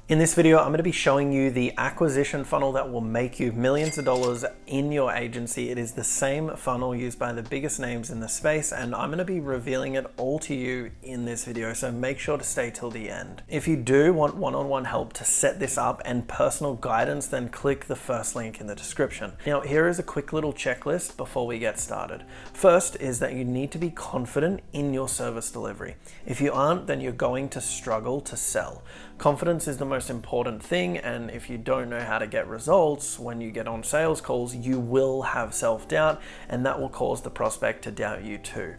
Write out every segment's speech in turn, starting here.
In this video, I'm going to be showing you the acquisition funnel that will make you millions of dollars in your agency. It is the same funnel used by the biggest names in the space, and I'm going to be revealing it all to you in this video, so make sure to stay till the end. If you do want one-on-one help to set this up and personal guidance, then click the first link in the description. Now, here is a quick little checklist before we get started. First is that you need to be confident in your service delivery. If you aren't, then you're going to struggle to sell. Confidence is the most important thing, and if you don't know how to get results when you get on sales calls, you will have self-doubt, and that will cause the prospect to doubt you too.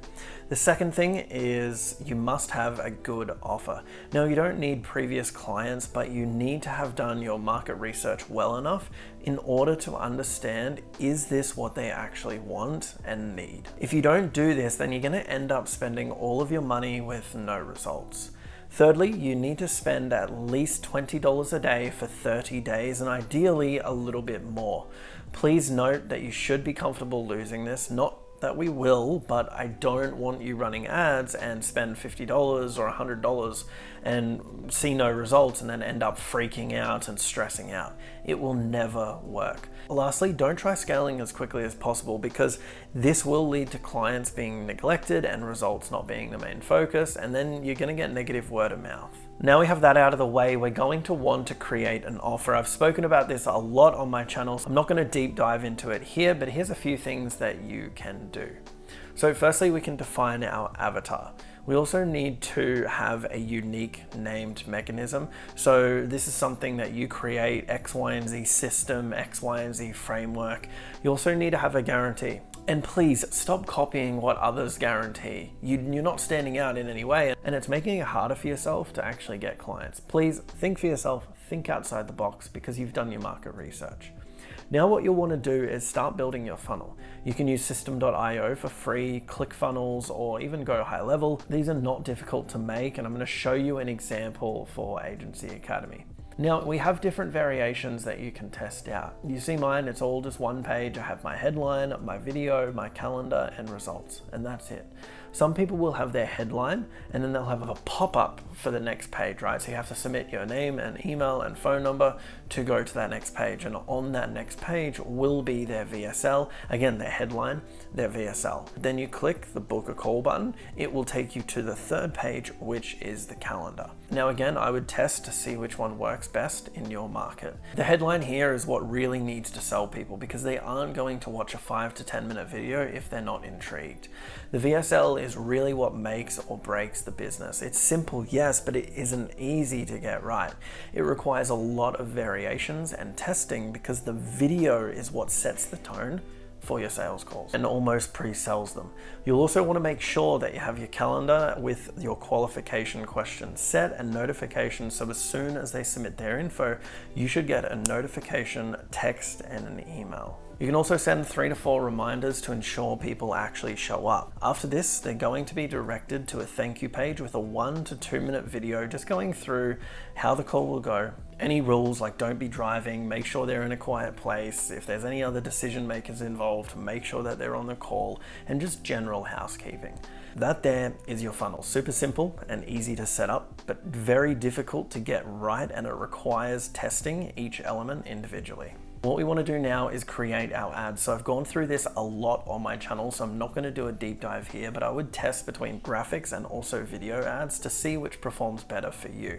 The second thing is you must have a good offer. Now, you don't need previous clients, but you need to have done your market research well enough in order to understand, is this what they actually want and need? If you don't do this, then you're going to end up spending all of your money with no results. Thirdly, you need to spend at least $20 a day for 30 days and ideally a little bit more. Please note that you should be comfortable losing this, not that we will, but I don't want you running ads and spend $50 or $100 and see no results and then end up freaking out and stressing out. It will never work. Lastly, don't try scaling as quickly as possible because this will lead to clients being neglected and results not being the main focus, and then you're going to get negative word of mouth. Now we have that out of the way, we're going to want to create an offer. I've spoken about this a lot on my channel, so I'm not going to deep dive into it here, but here's a few things that you can do. So firstly, we can define our avatar. We also need to have a unique named mechanism. So this is something that you create, X, Y, and Z system, X, Y, and Z framework. You also need to have a guarantee. And please stop copying what others guarantee. You're not standing out in any way, and it's making it harder for yourself to actually get clients. Please think for yourself, think outside the box because you've done your market research. Now what you'll want to do is start building your funnel. You can use System.io for free, ClickFunnels, or even go high level. These are not difficult to make, and I'm going to show you an example for Agency Academy. Now, we have different variations that you can test out. You see mine, it's all just one page. I have my headline, my video, my calendar, and results, and that's it. Some people will have their headline, and then they'll have a pop-up for the next page, right? So you have to submit your name and email and phone number to go to that next page, and on that next page will be their VSL, again, their headline, their VSL. Then you click the book a call button. It will take you to the third page, which is the calendar. Now, again, I would test to see which one works best in your market. The headline here is what really needs to sell people because they aren't going to watch a 5 to 10 minute video if they're not intrigued. The VSL is really what makes or breaks the business. It's simple, yes, but it isn't easy to get right. It requires a lot of variations and testing because the video is what sets the tone for your sales calls and almost pre-sells them. You'll also want to make sure that you have your calendar with your qualification questions set and notifications, so as soon as they submit their info, you should get a notification, text, and an email. You can also send 3 to 4 reminders to ensure people actually show up. After this, they're going to be directed to a thank you page with a 1 to 2 minute video just going through how the call will go. Any rules like don't be driving, make sure they're in a quiet place. If there's any other decision makers involved, make sure that they're on the call, and just general housekeeping. That there is your funnel. Super simple and easy to set up, but very difficult to get right, and it requires testing each element individually. What we want to do now is create our ads. So I've gone through this a lot on my channel, so I'm not going to do a deep dive here, but I would test between graphics and also video ads to see which performs better for you.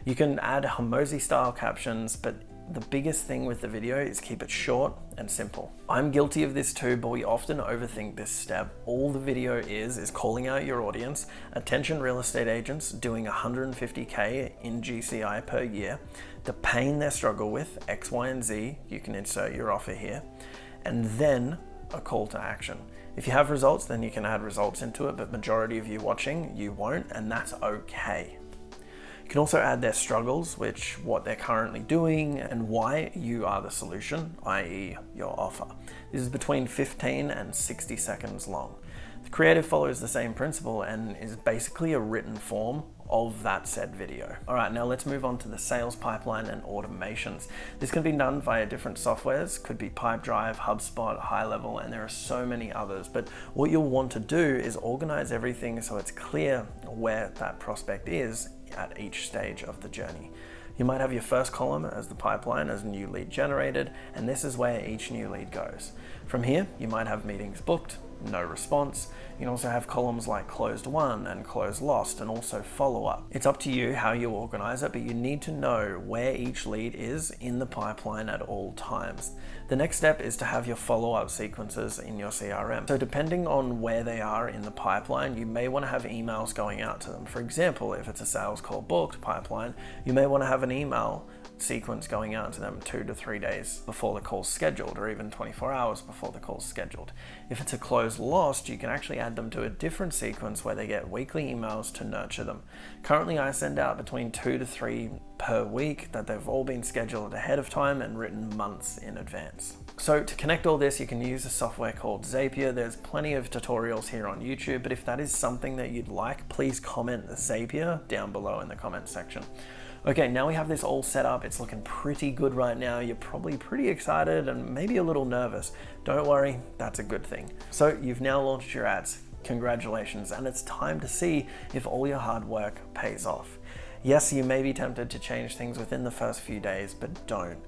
You can add Hormozi style captions, but the biggest thing with the video is keep it short and simple. I'm guilty of this too, but we often overthink this step. All the video is calling out your audience, attention real estate agents doing 150K in GCI per year, the pain they struggle with, X, Y, and Z, you can insert your offer here, and then a call to action. If you have results, then you can add results into it, but majority of you watching, you won't, and that's okay. You can also add their struggles, what they're currently doing and why you are the solution, i.e. your offer. This is between 15 and 60 seconds long. The creative follows the same principle and is basically a written form of that said video. All right, now let's move on to the sales pipeline and automations. This can be done via different softwares, could be Pipedrive, HubSpot, High Level, and there are so many others. But what you'll want to do is organize everything so it's clear where that prospect is at each stage of the journey. You might have your first column as the pipeline as new lead generated, and this is where each new lead goes. From here, you might have meetings booked, no response. You can also have columns like closed won and closed lost, and also follow up. It's up to you how you organize it, but you need to know where each lead is in the pipeline at all times. The next step is to have your follow-up sequences in your CRM. So depending on where they are in the pipeline, you may want to have emails going out to them. For example, if it's a sales call booked pipeline, you may want to have an email sequence going out to them 2 to 3 days before the call's scheduled, or even 24 hours before the call's scheduled. If it's a closed lost, you can actually add them to a different sequence where they get weekly emails to nurture them. Currently, I send out between 2 to 3 per week that they've all been scheduled ahead of time and written months in advance. So to connect all this, you can use a software called Zapier. There's plenty of tutorials here on YouTube, but if that is something that you'd like, please comment Zapier down below in the comment section. Okay, now we have this all set up. It's looking pretty good right now. You're probably pretty excited and maybe a little nervous. Don't worry, that's a good thing. So you've now launched your ads. Congratulations, and it's time to see if all your hard work pays off. Yes, you may be tempted to change things within the first few days, but don't.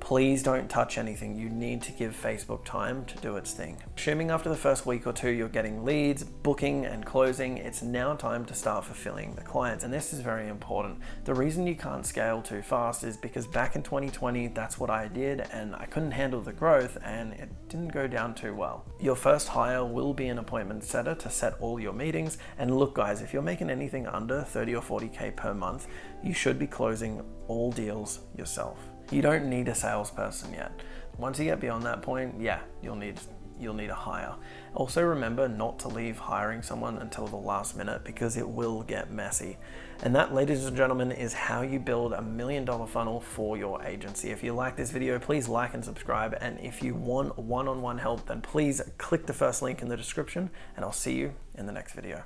Please don't touch anything. You need to give Facebook time to do its thing. Assuming after the first week or two you're getting leads, booking and closing, it's now time to start fulfilling the clients. And this is very important. The reason you can't scale too fast is because back in 2020, that's what I did, and I couldn't handle the growth and it didn't go down too well. Your first hire will be an appointment setter to set all your meetings. And look guys, if you're making anything under 30 or 40K per month, you should be closing all deals yourself. You don't need a salesperson yet. Once you get beyond that point, yeah, you'll need a hire. Also remember not to leave hiring someone until the last minute, because it will get messy. And that, ladies and gentlemen, is how you build $1 million funnel for your agency. If you like this video, please like and subscribe. And if you want one-on-one help, then please click the first link in the description, and I'll see you in the next video.